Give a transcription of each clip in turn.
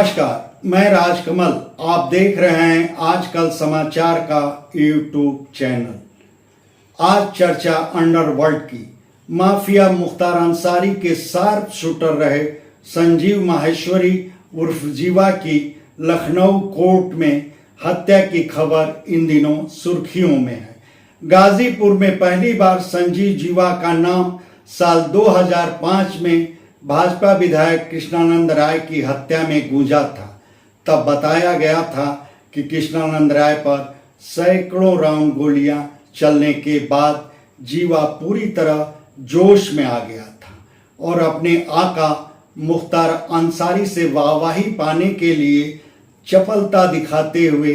नमस्कार, मैं राजकमल। आप देख रहे हैं आजकल समाचार का यूट्यूब चैनल। आज चर्चा अंडरवर्ल्ड की। माफिया मुख्तार अंसारी के शार्प शूटर रहे संजीव माहेश्वरी उर्फ जीवा की लखनऊ कोर्ट में हत्या की खबर इन दिनों सुर्खियों में है। गाजीपुर में पहली बार संजीव जीवा का नाम साल 2005 में भाजपा विधायक कृष्णानंद राय की हत्या में गूंजा था। तब बताया गया था कि कृष्णानंद राय पर सैकड़ों राउंड गोलियां चलने के बाद जीवा पूरी तरह जोश में आ गया था और अपने आका मुख्तार अंसारी से वाहवाही पाने के लिए चपलता दिखाते हुए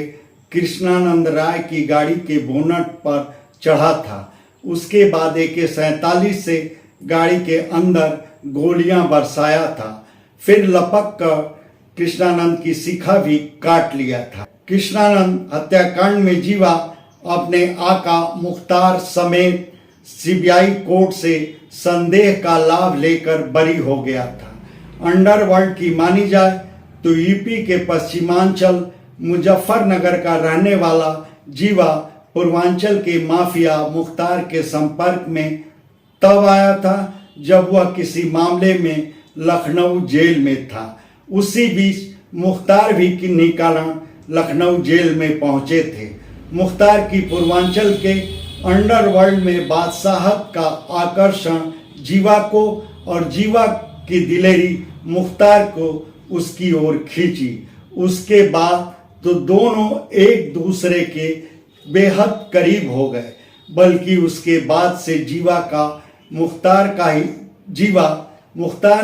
कृष्णानंद राय की गाड़ी के बोनट पर चढ़ा था। उसके बाद AK-47 से गाड़ी के अंदर गोलियां बरसाया था। फिर लपक कर कृष्णानंद की शिखा भी काट लिया था। कृष्णानंद हत्याकांड में जीवा अपने आका मुख्तार समेत CBI कोर्ट से संदेह का लाभ लेकर बरी हो गया था। अंडरवर्ल्ड की मानी जाए तो यूपी के पश्चिमांचल मुजफ्फरनगर का रहने वाला जीवा पूर्वांचल के माफिया मुख्तार के संपर्क में तब आया था जब वह किसी मामले में लखनऊ जेल में था। उसी बीच मुख्तार भी किन्हीं कारण लखनऊ जेल में पहुंचे थे। मुख्तार की पूर्वांचल के अंडरवर्ल्ड में बादशाहत का आकर्षण जीवा को और जीवा की दिलेरी मुख्तार को उसकी ओर खींची। उसके बाद तो दोनों एक दूसरे के बेहद करीब हो गए, बल्कि उसके बाद से जीवा मुख्तार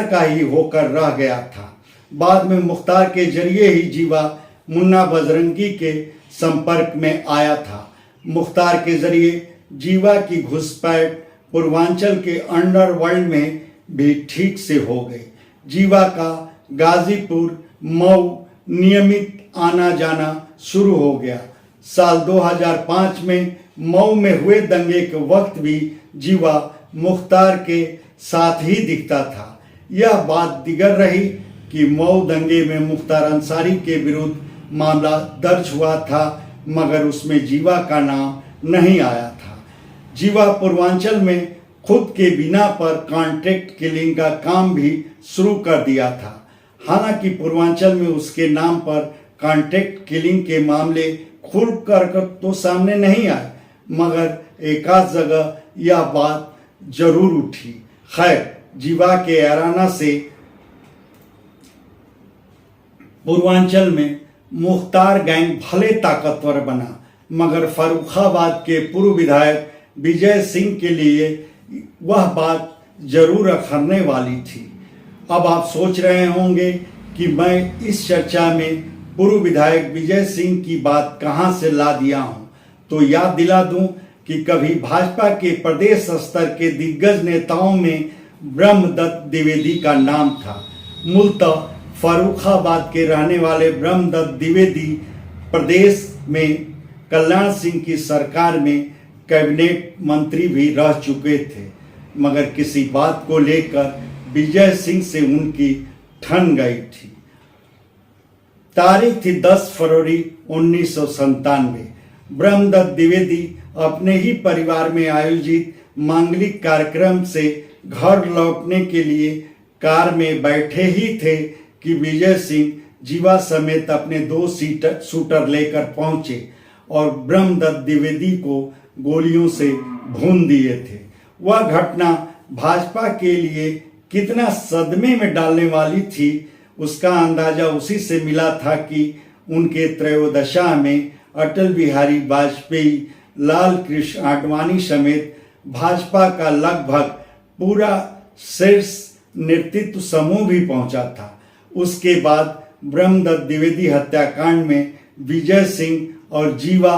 का ही होकर रह गया था। बाद में मुख्तार के जरिए ही जीवा मुन्ना बजरंगी के संपर्क में आया था। मुख्तार के जरिए जीवा की घुसपैठ पूर्वांचल के अंडरवर्ल्ड में भी ठीक से हो गई। जीवा का गाजीपुर मऊ नियमित आना जाना शुरू हो गया। साल 2005 में मऊ में हुए दंगे के वक्त भी जीवा मुख्तार के साथ ही दिखता था। यह बात दिगर रही कि मऊ दंगे में मुख्तार अंसारी के विरुद्ध मामला दर्ज हुआ था, मगर उसमें जीवा का नाम नहीं आया था। जीवा पूर्वांचल में खुद के बिना पर कॉन्ट्रैक्ट किलिंग का काम भी शुरू कर दिया था। हालांकि पूर्वांचल में उसके नाम पर कॉन्ट्रैक्ट किलिंग के मामले खुलकर तो सामने नहीं आए, मगर एकाध जगह यह बात जरूर उठी। खैर, जीवा के याराना से पूर्वांचल में मुख्तार गैंग भले ताकतवर बना, मगर फर्रुखाबाद के पूर्व विधायक विजय सिंह के लिए वह बात जरूर अखरने वाली थी। अब आप सोच रहे होंगे कि मैं इस चर्चा में पूर्व विधायक विजय सिंह की बात कहां से ला दिया हूं। तो याद दिला दूं कि कभी भाजपा के प्रदेश स्तर के दिग्गज नेताओं में ब्रह्मदत्त द्विवेदी का नाम था। मूलतः फर्रुखाबाद के रहने वाले ब्रह्मदत्त द्विवेदी प्रदेश में कल्याण सिंह की सरकार में कैबिनेट मंत्री भी रह चुके थे, मगर किसी बात को लेकर विजय सिंह से उनकी ठन गई थी। तारीख थी 10 फरवरी 1997। ब्रह्मदत्त द्विवेदी अपने ही परिवार में आयोजित मांगलिक कार्यक्रम से घर लौटने के लिए कार में बैठे ही थे कि विजय सिंह जीवा समेत अपने 2 शूटर लेकर पहुंचे और ब्रह्मदत्त द्विवेदी को गोलियों से भून दिए थे। वह घटना भाजपा के लिए कितना सदमे में डालने वाली थी, उसका अंदाजा उसी से मिला था कि उनके त्रयोदशा में अटल बिहारी वाजपेयी, लाल कृष्ण आडवाणी समेत भाजपा का लगभग पूरा शीर्ष नेतृत्व समूह भी पहुंचा था। उसके बाद ब्रह्मदत्त द्विवेदी हत्याकांड में विजय सिंह और जीवा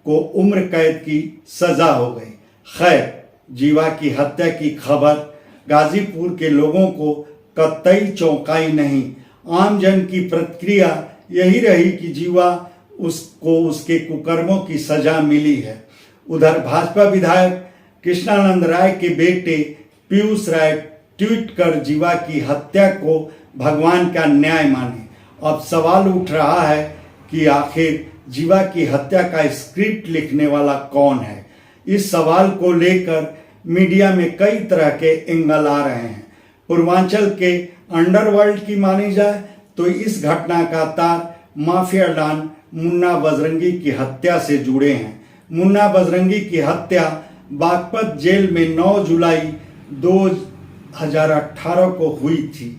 को उम्र कैद की सजा हो गई। खैर, जीवा की हत्या की खबर गाजीपुर के लोगों को कतई चौंकाई नहीं। आम जन की प्रतिक्रिया यही रही कि जीवा उसको उसके कुकर्मों की सजा मिली है। उधर भाजपा विधायक कृष्णानंद राय के बेटे पीयूष राय ट्वीट कर जीवा की हत्या को भगवान का न्याय माने अब सवाल उठ रहा है कि आखिर जीवा की हत्या का स्क्रिप्ट लिखने वाला कौन है। इस सवाल को लेकर मीडिया में कई तरह के एंगल आ रहे हैं। पूर्वांचल के अंडरवर्ल्ड की मानी जाए तो इस घटना का तार माफिया डॉन मुन्ना बजरंगी की हत्या से जुड़े हैं। मुन्ना बजरंगी की हत्या बागपत जेल में 9 जुलाई 2018 को हुई थी।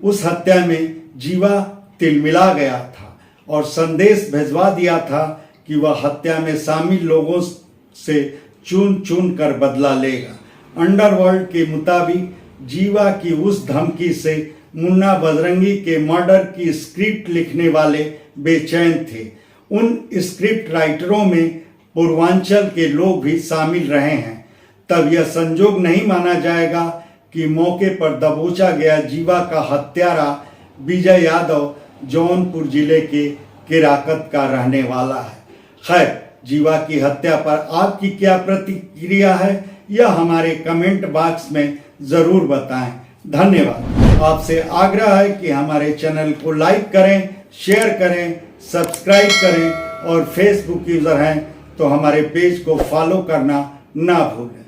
उस हत्या में जीवा तिलमिला गया था और संदेश भिजवा दिया था कि वह हत्या में शामिल लोगों से चुन चुन कर बदला लेगा। अंडरवर्ल्ड के मुताबिक जीवा की उस धमकी से मुन्ना बजरंगी के मर्डर की स्क्रिप्ट लिखने वाले बेचैन थे। उन स्क्रिप्ट राइटरों में पूर्वांचल के लोग भी शामिल रहे हैं। तब यह संजोग नहीं माना जाएगा कि मौके पर दबोचा गया जीवा का हत्यारा विजय यादव जौनपुर जिले के केराकत का रहने वाला है। खैर, जीवा की हत्या पर आपकी क्या प्रतिक्रिया है यह हमारे कमेंट बॉक्स में जरूर बताएं। धन्यवाद। आपसे आग्रह है कि हमारे चैनल को लाइक करें, शेयर करें, सब्सक्राइब करें और फेसबुक यूजर हैं तो हमारे पेज को फॉलो करना ना भूलें।